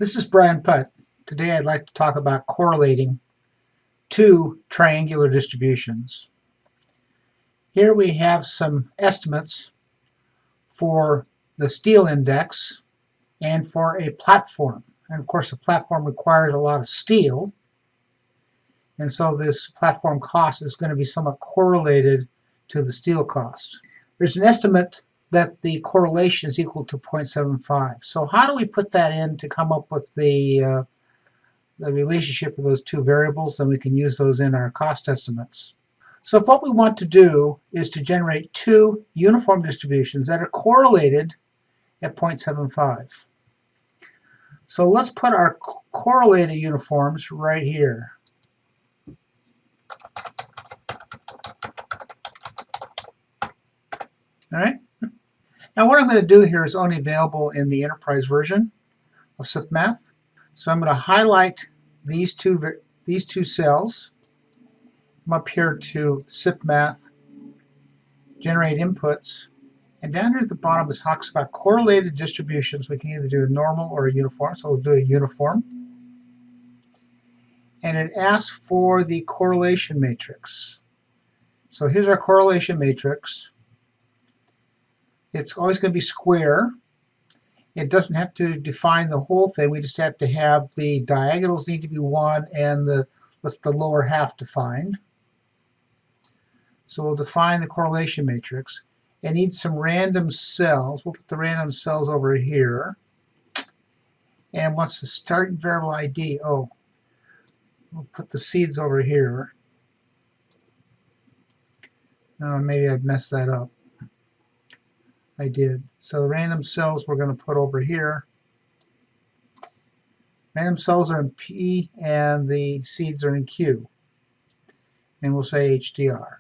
This is Brian Putt. Today I'd like to talk about correlating two triangular distributions. Here we have some estimates for the steel index and for a platform. And of course, a platform requires a lot of steel, and so this platform cost is going to be somewhat correlated to the steel cost. There's an estimate that the correlation is equal to 0.75. So how do we put that in to come up with the relationship of those two variables? Then we can use those in our cost estimates. So if what we want to do is to generate two uniform distributions that are correlated at 0.75. So let's put our correlated uniforms right here. All right. Now what I'm going to do here is only available in the enterprise version of SIPmath. So I'm going to highlight these two cells. I'm up here to SIPmath, generate inputs, and down here at the bottom it talks about correlated distributions. We can either do a normal or a uniform, so we'll do a uniform. And it asks for the correlation matrix. So here's our correlation matrix. It's always going to be square. It doesn't have to define the whole thing. We just have to have the diagonals need to be 1 and the lower half defined. So we'll define the correlation matrix. It needs some random cells. We'll put the random cells over here. And what's the starting variable ID? Oh, we'll put the seeds over here. Maybe I've messed that up. I did. So the random cells we're going to put over here. Random cells are in P and the seeds are in Q. And we'll say HDR.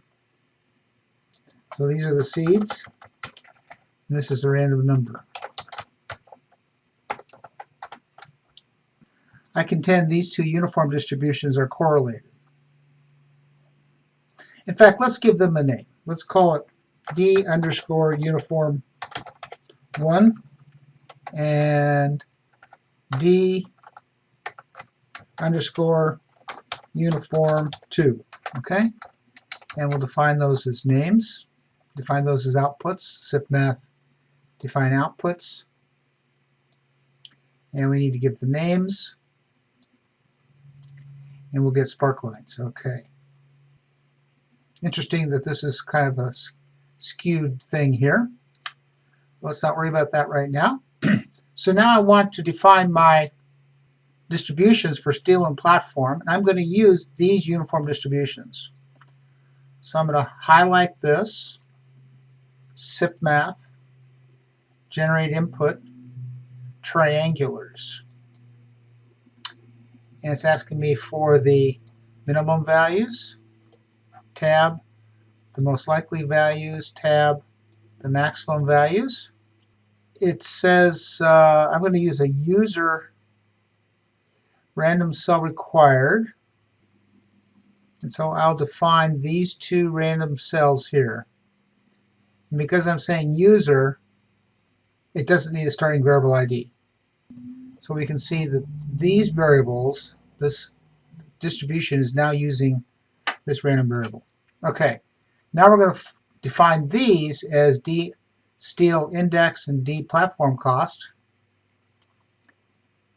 So these are the seeds, and this is the random number. I contend these two uniform distributions are correlated. In fact, let's give them a name. Let's call it D underscore uniform 1 and D underscore uniform 2. Okay? And we'll define those as names. Define those as outputs. SIPmath define outputs. And we need to give the names. And we'll get spark lines. Okay. Interesting that this is kind of a skewed thing here. Let's not worry about that right now. So now I want to define my distributions for steel and platform, and I'm going to use these uniform distributions. So I'm going to highlight this, SIPmath, generate input, triangulars. And it's asking me for the minimum values, tab, the most likely values, tab, the maximum values. It says I'm going to use a user random cell required. And so I'll define these two random cells here. And because I'm saying user, it doesn't need a starting variable ID. So we can see that these variables, this distribution is now using this random variable. Okay, now we're going to define these as D steel index and D platform cost.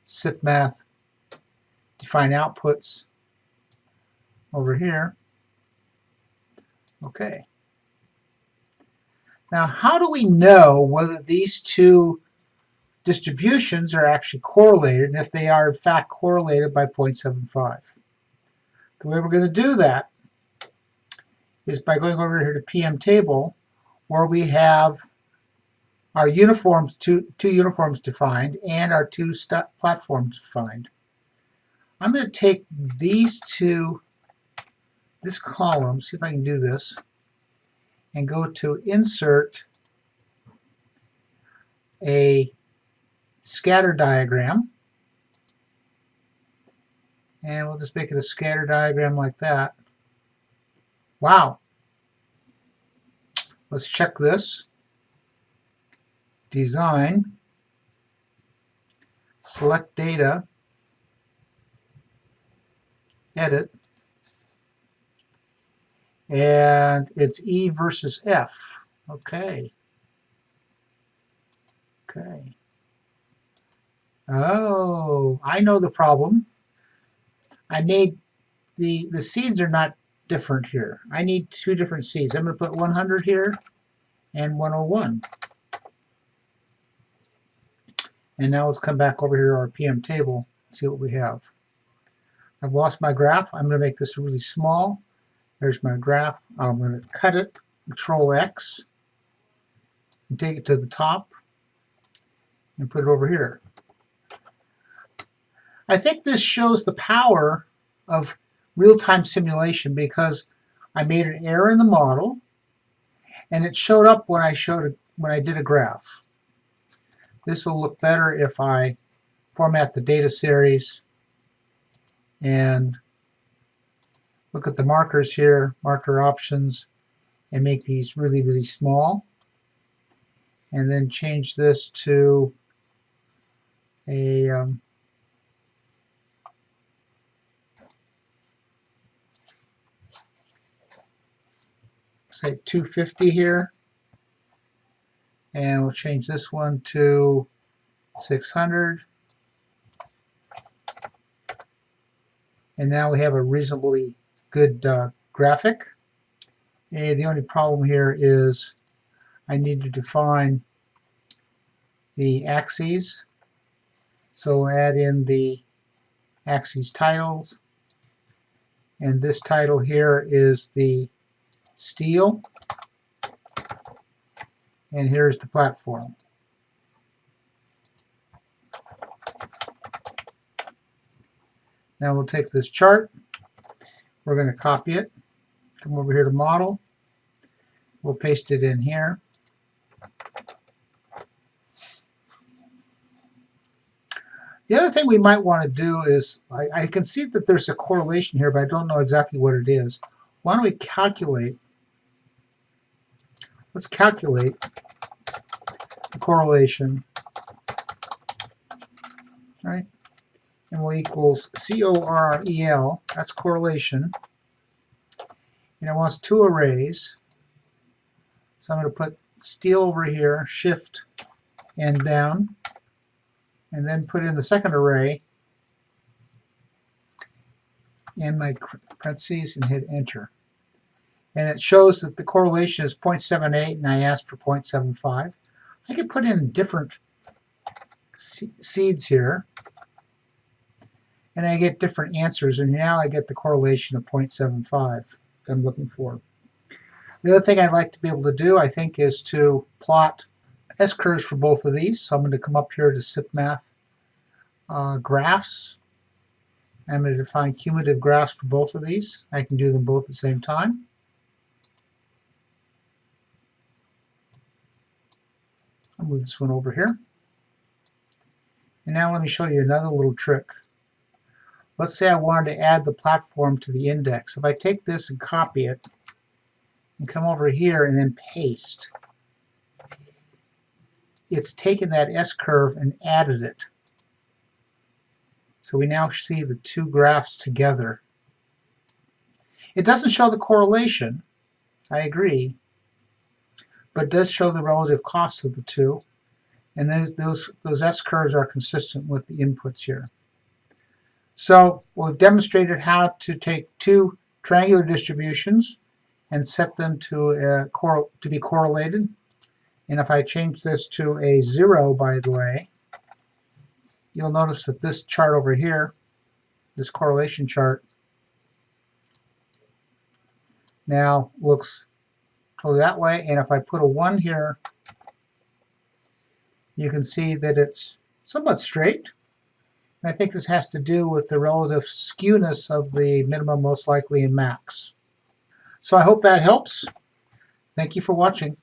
SIPmath define outputs over here. Okay. Now, how do we know whether these two distributions are actually correlated, and if they are in fact correlated by 0.75? The way we're going to do that is by going over here to PM table, where we have our uniforms, two uniforms defined, and our two platforms defined. I'm going to take these two, this column, see if I can do this, and go to insert a scatter diagram. And we'll just make it a scatter diagram like that. Wow. Let's check this. Design. select data, edit, and it's E versus F. Okay. Okay. Oh, I know the problem. I made the seeds are not different here. I need two different seeds. I'm going to put 100 here and 101. And now let's come back over here to our PM table and see what we have. I've lost my graph. I'm going to make this really small. There's my graph. I'm going to cut it, Control X, and take it to the top and put it over here. I think this shows the power of real-time simulation because I made an error in the model and it showed up when I did a graph. This will look better if I format the data series and look at the markers here, marker options, and make these really, really small. And then change this to a say 250 here, and we'll change this one to 600, and now we have a reasonably good graphic. And the only problem here is I need to define the axes, so we'll add in the axes titles, and this title here is the steel, and here's the platform. Now we'll take this chart, we're going to copy it, come over here to model, we'll paste it in here. The other thing we might want to do is, I can see that there's a correlation here, but I don't know exactly what it is. Why don't we calculate? Let's calculate the correlation, right? And we'll equals CORREL, that's correlation. And it wants two arrays. So I'm going to put steel over here, shift and down, and then put in the second array in my parentheses and hit enter. And it shows that the correlation is 0.78 and I asked for 0.75. I could put in different seeds here and I get different answers, and now I get the correlation of 0.75 that I'm looking for. The other thing I'd like to be able to do, I think, is to plot SCurves for both of these. So I'm going to come up here to SIPmath graphs. I'm going to define cumulative graphs for both of these. I can do them both at the same time. I'll move this one over here. And now let me show you another little trick. Let's say I wanted to add the platform to the index. If I take this and copy it and come over here and then paste, it's taken that S-curve and added it. So we now see the two graphs together. It doesn't show the correlation, I agree, but it does show the relative costs of the two, and those S-curves are consistent with the inputs here. So we've demonstrated how to take two triangular distributions and set them to be correlated. And if I change this to a 0, by the way, you'll notice that this chart over here, this correlation chart, now looks totally that way. And if I put a 1 here, you can see that it's somewhat straight. And I think this has to do with the relative skewness of the minimum, most likely, and max. So I hope that helps. Thank you for watching.